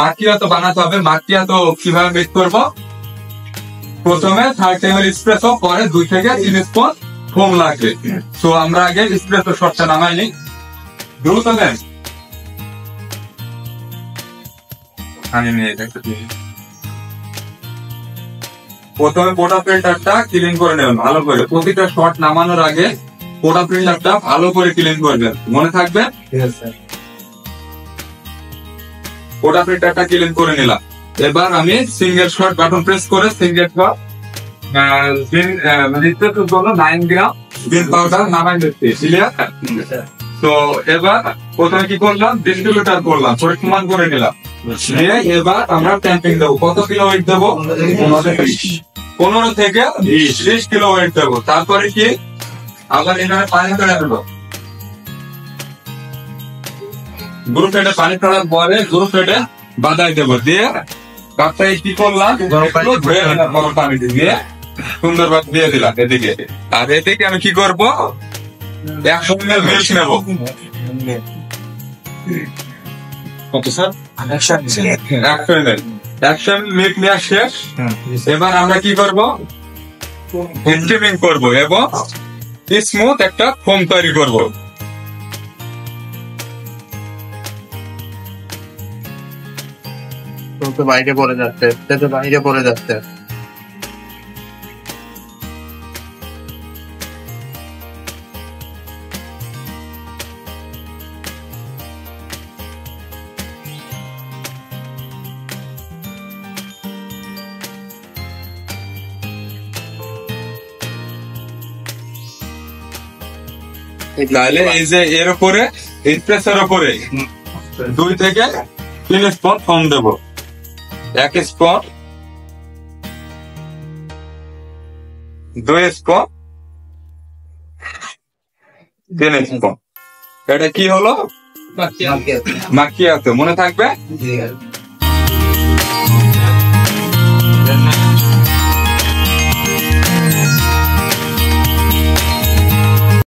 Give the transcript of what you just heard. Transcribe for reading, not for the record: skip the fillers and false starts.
মাকিয়াতো বানাতে হবে। মাকিয়াতো কিভাবে মেক করবো? প্রথমে 30 ml এসপ্রেসো, পরে 2 থেকে 3 স্পুন ফোম লাগবে। তো আমরা আগে এসপ্রেসো শটটা নামাই নিই। দ্রুত দেন। প্রথমে পোটা ফিল্টারটা ক্লিন করে নেবেন ভালো করে। প্রতিটা শট নামানোর আগে পোটা ফিল্টারটা ভালো করে ক্লিন করবেন, মনে থাকবে। পোটা ফিল্টারটা ক্লিন করে নিলাম। এবার আমি সিঙ্গেল শট বাটন প্রেস করে সিঙ্গেল শট 9 গ্রাম বিন পাউডার নামাই দিচ্ছি। তো এবার প্রথমে কি করলাম, ডিস্ট্রিবিউটার করলাম, পরিমাণ করে নিলাম। এবার আমরা ট্যাম্পিং দেবো। কত কিলো ওয়েট দেবো? 15 থেকে 20 কিলো ওয়েট দেবো। তারপরে কি আবার এখানে পানি ফেলে দেবো। গ্রুপ ফেটে পানি ফেলার পরে গ্রুপ ফেটে বাদাই দেবো। দিয়ে কাপটাই কি করলাম, পানি দিয়ে সুন্দরভাবে দিয়ে দিলাম এদিকে। আর এদিকে আমি কি করবো, 100 ml মিল্ক নেবো। কত স্যার? 100 ml মিল্ক নেওয়া শেষ। এবার আমরা কি করবো, স্টিমিং করবো এবং স্মুথ একটা ফোম তৈরি করবো। বাইরে পড়ে যাচ্ছে, বাইরে পড়ে যাচ্ছে। তাহলে এই যে এর উপরে এসপ্রেসোর উপরে 2 থেকে 3 স্পুন ফোম দেবো। 1 স্পুন, 2 স্পুন, 3 স্পুন। এটা কি হলো? মাকিয়াতো, মনে থাকবে।